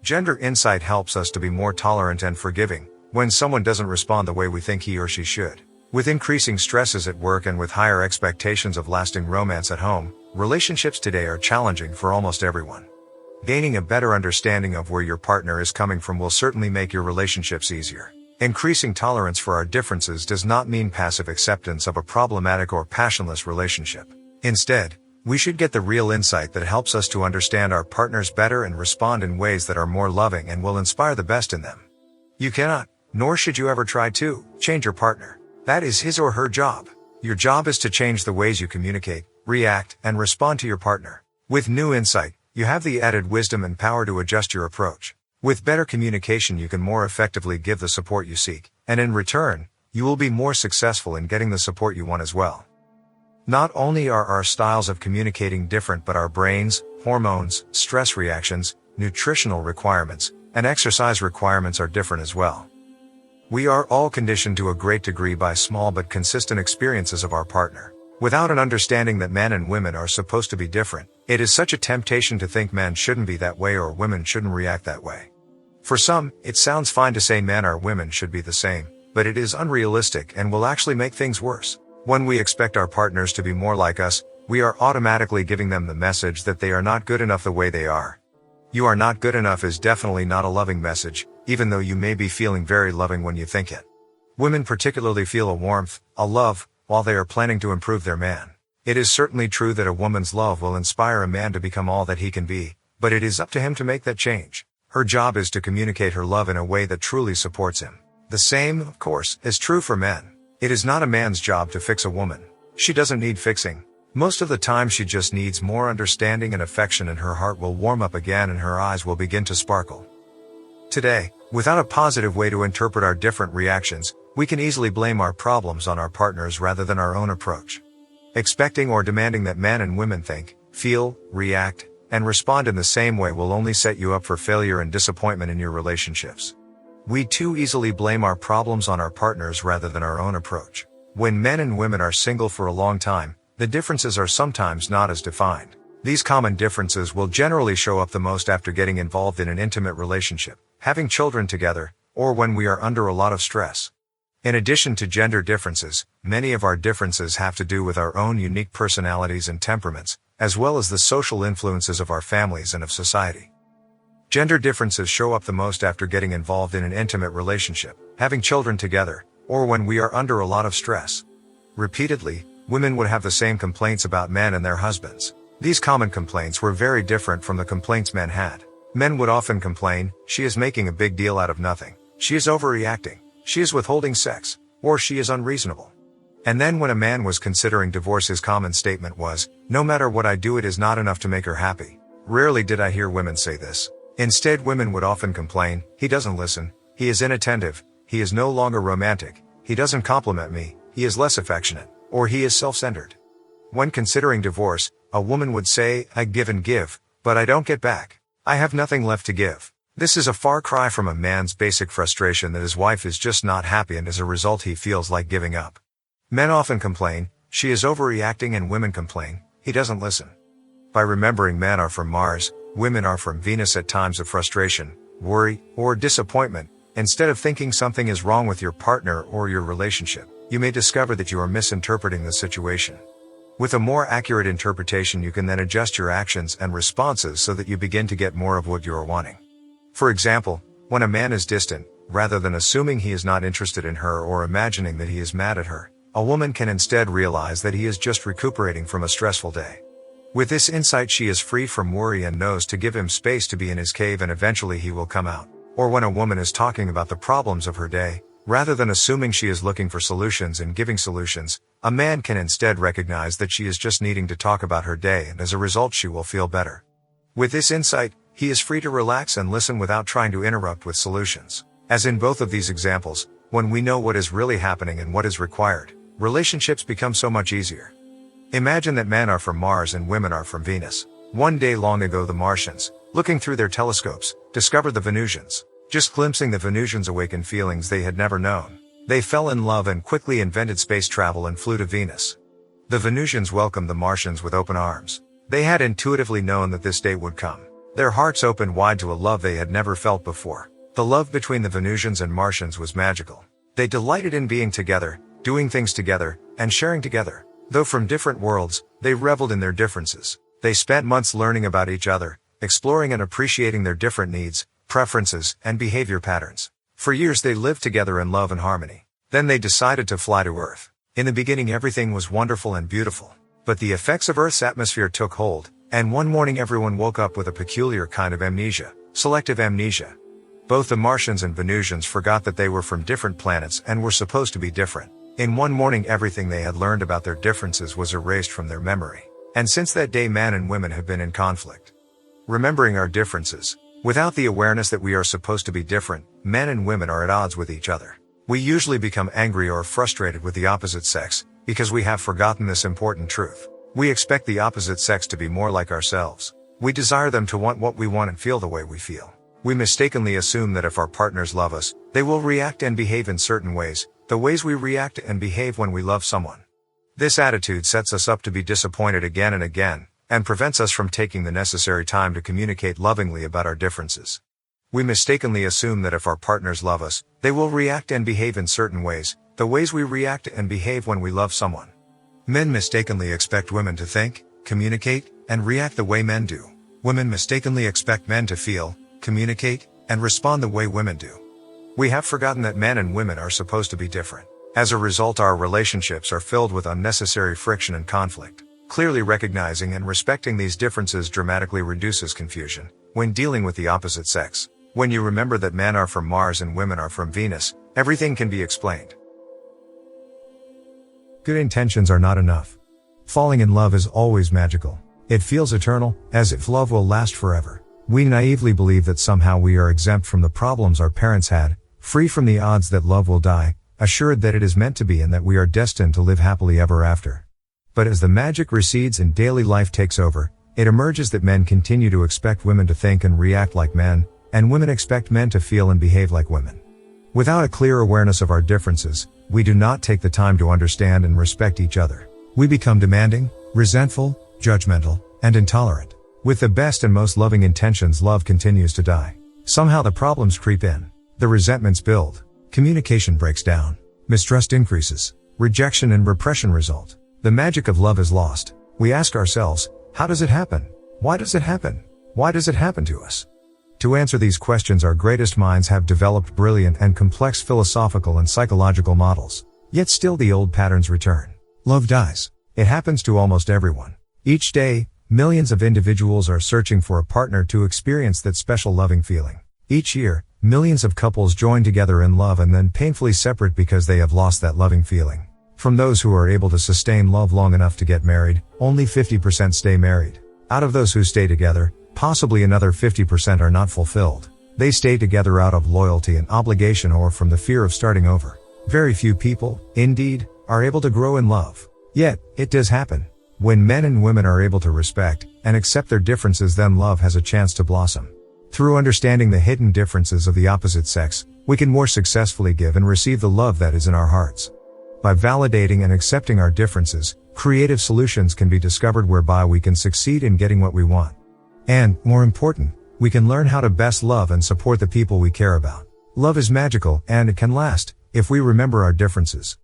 Gender insight helps us to be more tolerant and forgiving when someone doesn't respond the way we think he or she should. With increasing stresses at work and with higher expectations of lasting romance at home, relationships today are challenging for almost everyone. Gaining a better understanding of where your partner is coming from will certainly make your relationships easier. Increasing tolerance for our differences does not mean passive acceptance of a problematic or passionless relationship. Instead, we should get the real insight that helps us to understand our partners better and respond in ways that are more loving and will inspire the best in them. You cannot, nor should you ever try to, change your partner. That is his or her job. Your job is to change the ways you communicate, react, and respond to your partner. With new insight, you have the added wisdom and power to adjust your approach. With better communication, you can more effectively give the support you seek, and in return, you will be more successful in getting the support you want as well. Not only are our styles of communicating different, but our brains, hormones, stress reactions, nutritional requirements, and exercise requirements are different as well. We are all conditioned to a great degree by small but consistent experiences of our partner. Without an understanding that men and women are supposed to be different, it is such a temptation to think men shouldn't be that way or women shouldn't react that way. For some, it sounds fine to say men or women should be the same, but it is unrealistic and will actually make things worse. When we expect our partners to be more like us, we are automatically giving them the message that they are not good enough the way they are. You are not good enough is definitely not a loving message, even though you may be feeling very loving when you think it. Women particularly feel a warmth, a love, while they are planning to improve their man. It is certainly true that a woman's love will inspire a man to become all that he can be, but it is up to him to make that change. Her job is to communicate her love in a way that truly supports him. The same, of course, is true for men. It is not a man's job to fix a woman. She doesn't need fixing. Most of the time she just needs more understanding and affection, and her heart will warm up again and her eyes will begin to sparkle. Today, without a positive way to interpret our different reactions, we can easily blame our problems on our partners rather than our own approach. Expecting or demanding that men and women think, feel, react, and respond in the same way will only set you up for failure and disappointment in your relationships. We too easily blame our problems on our partners rather than our own approach. When men and women are single for a long time, the differences are sometimes not as defined. These common differences will generally show up the most after getting involved in an intimate relationship, having children together, or when we are under a lot of stress. In addition to gender differences, many of our differences have to do with our own unique personalities and temperaments, as well as the social influences of our families and of society. Gender differences show up the most after getting involved in an intimate relationship, having children together, or when we are under a lot of stress. Repeatedly, women would have the same complaints about men and their husbands. These common complaints were very different from the complaints men had. Men would often complain, "She is making a big deal out of nothing. She is overreacting. She is withholding sex," or "She is unreasonable." And then when a man was considering divorce, his common statement was, "No matter what I do, it is not enough to make her happy." Rarely did I hear women say this. Instead, women would often complain, "He doesn't listen. He is inattentive. He is no longer romantic. He doesn't compliment me. He is less affectionate. Or he is self-centered." When considering divorce, a woman would say, "I give and give, but I don't get back. I have nothing left to give." This is a far cry from a man's basic frustration that his wife is just not happy and as a result he feels like giving up. Men often complain, "She is overreacting," and women complain, "He doesn't listen." By remembering men are from Mars, women are from Venus at times of frustration, worry, or disappointment, instead of thinking something is wrong with your partner or your relationship, you may discover that you are misinterpreting the situation. With a more accurate interpretation, you can then adjust your actions and responses so that you begin to get more of what you are wanting. For example, when a man is distant, rather than assuming he is not interested in her or imagining that he is mad at her, a woman can instead realize that he is just recuperating from a stressful day. With this insight, she is free from worry and knows to give him space to be in his cave, and eventually he will come out. Or when a woman is talking about the problems of her day, rather than assuming she is looking for solutions and giving solutions, a man can instead recognize that she is just needing to talk about her day, and as a result she will feel better. With this insight, he is free to relax and listen without trying to interrupt with solutions. As in both of these examples, when we know what is really happening and what is required, relationships become so much easier. Imagine that men are from Mars and women are from Venus. One day long ago, the Martians, looking through their telescopes, discovered the Venusians. Just glimpsing the Venusians awakened feelings they had never known. They fell in love and quickly invented space travel and flew to Venus. The Venusians welcomed the Martians with open arms. They had intuitively known that this day would come. Their hearts opened wide to a love they had never felt before. The love between the Venusians and Martians was magical. They delighted in being together, doing things together, and sharing together. Though from different worlds, they reveled in their differences. They spent months learning about each other, exploring and appreciating their different needs, preferences, and behavior patterns. For years they lived together in love and harmony. Then they decided to fly to Earth. In the beginning everything was wonderful and beautiful. But the effects of Earth's atmosphere took hold, and one morning everyone woke up with a peculiar kind of amnesia, selective amnesia. Both the Martians and Venusians forgot that they were from different planets and were supposed to be different. In one morning everything they had learned about their differences was erased from their memory. And since that day man and women have been in conflict. Remembering our differences, without the awareness that we are supposed to be different, men and women are at odds with each other. We usually become angry or frustrated with the opposite sex, because we have forgotten this important truth. We expect the opposite sex to be more like ourselves. We desire them to want what we want and feel the way we feel. We mistakenly assume that if our partners love us, they will react and behave in certain ways, the ways we react and behave when we love someone. This attitude sets us up to be disappointed again and again, and prevents us from taking the necessary time to communicate lovingly about our differences. We mistakenly assume that if our partners love us, they will react and behave in certain ways, the ways we react and behave when we love someone. Men mistakenly expect women to think, communicate, and react the way men do. Women mistakenly expect men to feel, communicate, and respond the way women do. We have forgotten that men and women are supposed to be different. As a result, our relationships are filled with unnecessary friction and conflict. Clearly recognizing and respecting these differences dramatically reduces confusion when dealing with the opposite sex. When you remember that men are from Mars and women are from Venus, everything can be explained. Good intentions are not enough. Falling in love is always magical. It feels eternal, as if love will last forever. We naively believe that somehow we are exempt from the problems our parents had, free from the odds that love will die, assured that it is meant to be and that we are destined to live happily ever after. But as the magic recedes and daily life takes over, it emerges that men continue to expect women to think and react like men, and women expect men to feel and behave like women. Without a clear awareness of our differences, we do not take the time to understand and respect each other. We become demanding, resentful, judgmental, and intolerant. With the best and most loving intentions, love continues to die. Somehow the problems creep in. The resentments build. Communication breaks down. Mistrust increases. Rejection and repression result. The magic of love is lost. We ask ourselves, how does it happen? Why does it happen? Why does it happen to us? To answer these questions, our greatest minds have developed brilliant and complex philosophical and psychological models. Yet still the old patterns return. Love dies. It happens to almost everyone. Each day, millions of individuals are searching for a partner to experience that special loving feeling. Each year, millions of couples join together in love and then painfully separate because they have lost that loving feeling. From those who are able to sustain love long enough to get married, only 50% stay married. Out of those who stay together, possibly another 50% are not fulfilled. They stay together out of loyalty and obligation or from the fear of starting over. Very few people, indeed, are able to grow in love. Yet, it does happen. When men and women are able to respect and accept their differences, then love has a chance to blossom. Through understanding the hidden differences of the opposite sex, we can more successfully give and receive the love that is in our hearts. By validating and accepting our differences, creative solutions can be discovered whereby we can succeed in getting what we want. And, more important, we can learn how to best love and support the people we care about. Love is magical, and it can last, if we remember our differences.